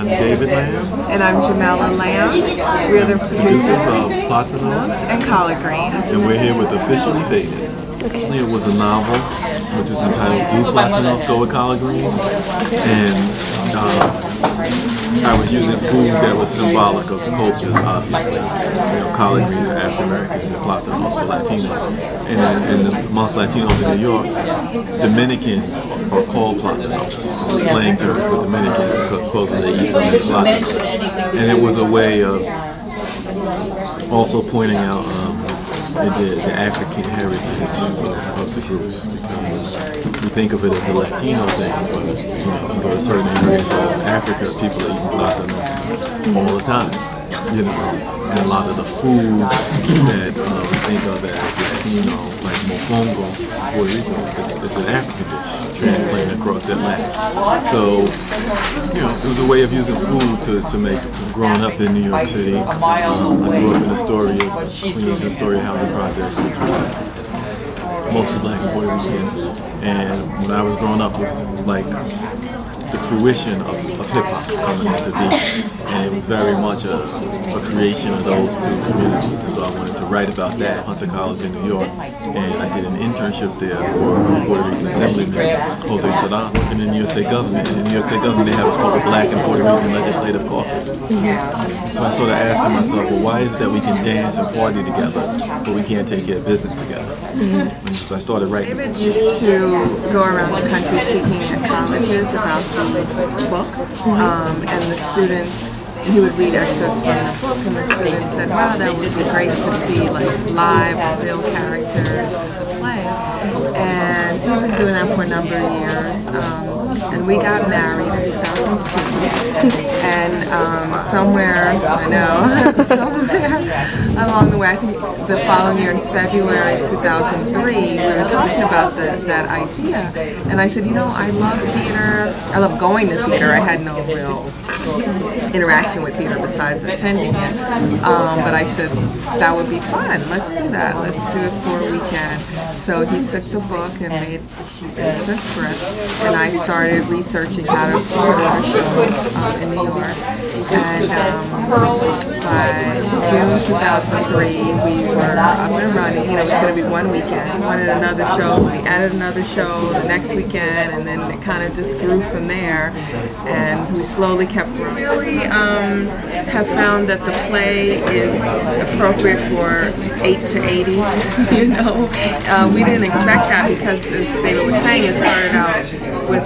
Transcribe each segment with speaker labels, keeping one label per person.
Speaker 1: I'm David Lamb.
Speaker 2: And I'm Jamela Lamb. We're the producers
Speaker 1: of Platanos
Speaker 2: and Collard Greens.
Speaker 1: And we're here with Officially Faded. Originally it was a novel, which is entitled Do Platanos Go with Collard Greens? And I was using food that was symbolic of the cultures, obviously. Collard greens for African Americans and Platanos for Latinos. And amongst Latinos in New York, Dominicans are called Platanos. It's a slang term for Dominicans because supposedly they eat so many Platanos. And it was a way of also pointing out the African heritage of the groups, because we think of it as a Latino thing, but if you go to certain areas of Africa, people are eating Platanos all the time, and a lot of the foods that we think of as Latino, like mofongo, Puerto Rico, it's an African dish transplanted across Atlantic. So, it was a way of using food to make, growing up in New York City, I grew up in the story of Queens and Story Housing Projects, which was mostly Black and Puerto Ricans. And when I was growing up, it was like the fruition of hip-hop coming into being. And it was very much a creation of those two communities. And so I wanted to write about that at Hunter College in New York. And I did an internship there for a Puerto Rican Assemblyman, Jose Sadan, working in the New York State government. And in the New York State government, they have what's called the Black and Puerto Rican Legislative Caucus. So I started asking myself, well, why is it that we can dance and party together, but we can't take care of business together? And so I started writing.
Speaker 2: David used to go around the country speaking at colleges about the book, and the students, he would read excerpts from the book, and the students said, wow, that would be great to see like live, real characters as a play. And he's been doing that for a number of years. And we got married in 2002. And somewhere, I know, somewhere along the way, I think the following year in February 2003, we were talking about that idea. And I said, I love theater. I love going to theater. I had no real interaction with theater besides attending it. But I said, that would be fun. Let's do that. Let's do it for a weekend. So he took the book and made it into a script. And I started researching how to put on a show in New York. And by June 2003, we were up and running. It was going to be one weekend. We wanted another show, so we added another show the next weekend, and then it kind of just grew from there. And we slowly kept really have found that the play is appropriate for 8 to 80. We didn't expect that because, as David was saying, it started out with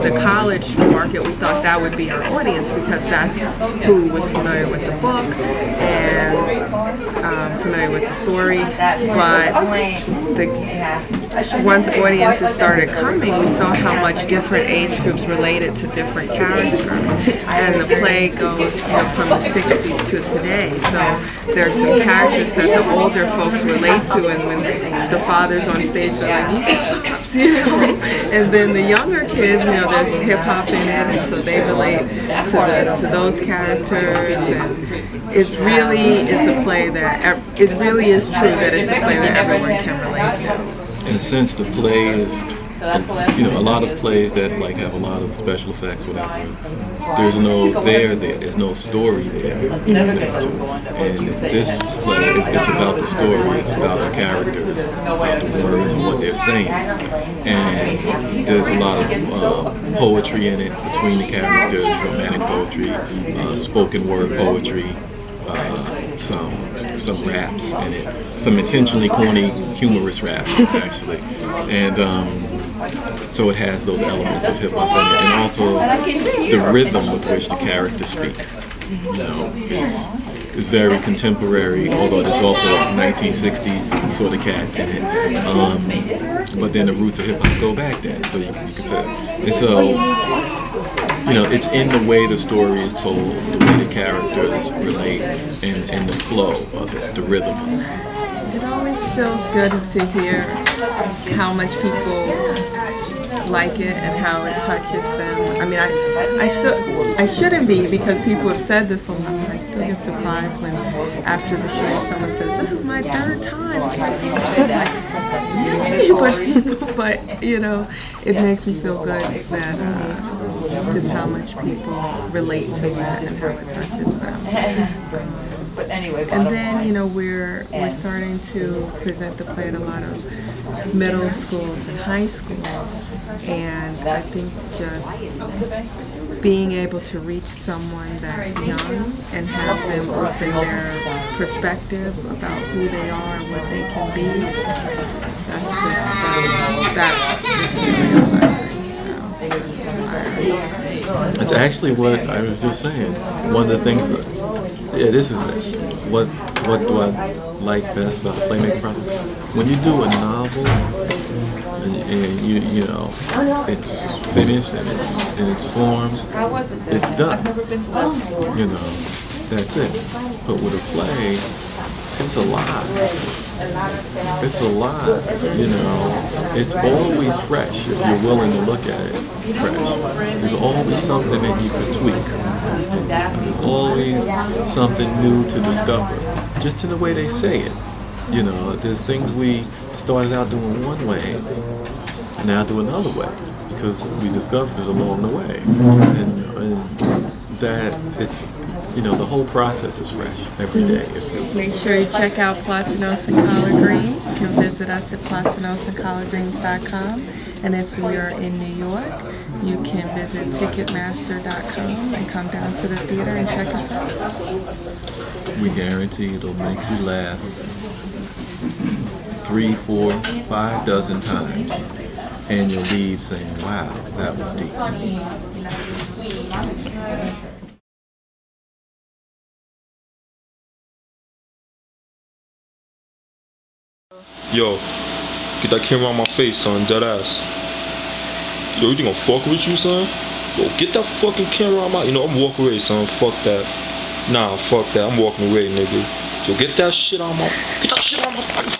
Speaker 2: the college market. We thought that would be our audience because that's who was familiar with the book and familiar with the story. But once audiences started coming, we saw how much different age groups related to different characters. And the play goes from the 60s to today. So there's some characters that the older folks relate to, and when the father's on stage, they're like, yeah, pops, And then the younger kids, there's hip hop in it, and so they relate to those characters. And it really is a play that it really is true that it's a play that everyone can relate to.
Speaker 1: In a sense, the play is, a lot of plays that have a lot of special effects, whatever. There's no there's no story there. And this play it's about the story. It's about the characters, about the words and what they're saying. And there's a lot of poetry in it between the characters, romantic poetry, spoken word poetry. Some raps in it, some intentionally corny, humorous raps actually, and so it has those elements of hip hop in it, and also the rhythm with which the characters speak. Is very contemporary, although there's also 1960s sort of cat in it. But then the roots of hip hop go back then, so you could tell. And so, it's in the way the story is told, the way the characters relate, and the flow of it, the rhythm.
Speaker 2: It always feels good to hear how much people like it and how it touches them. I mean, I shouldn't be, because people have said this a lot, but I still get surprised when after the show someone says, this is my third time. It's my favorite. But it makes me feel good that just how much people relate to it and how it touches them. And then, you know, we're starting to present the play at a lot of middle schools and high schools, and I think just being able to reach someone that young and have them open their perspective about who they are and what they can be, that's just that is really a blessing. So that's inspiring.
Speaker 1: It's actually what I was just saying. One of the things that, yeah, this is it. What do I like best about the playmaking process? When you do a novel and you know it's finished and it's formed, it's done. You know, that's it. But with a play, it's alive. It's alive. You know, it's always fresh if you're willing to look at it fresh. There's always something that you could tweak. There's always something new to discover, just in the way they say it. You know, there's things we started out doing one way, and now do another way, because we discovered it along the way. And that it's, you know, the whole process is fresh every day.
Speaker 2: Make sure you check out Platanos and Collard Greens. You can visit us at platanosandcollardgreens.com. And if you're in New York, you can visit Ticketmaster.com and come down to the theater and check us out. We
Speaker 1: guarantee it'll make you laugh 3, 4, 5 dozen times, and you'll leave saying, wow, that was deep.
Speaker 3: Yo, get that camera on my face, son, dead ass. Yo, you think I'm fucking with you, son? Yo, get that fucking camera on my... You know, I'm walking away, son, fuck that. Nah, fuck that, I'm walking away, nigga. Yo, get that shit on my... Get that shit on my face.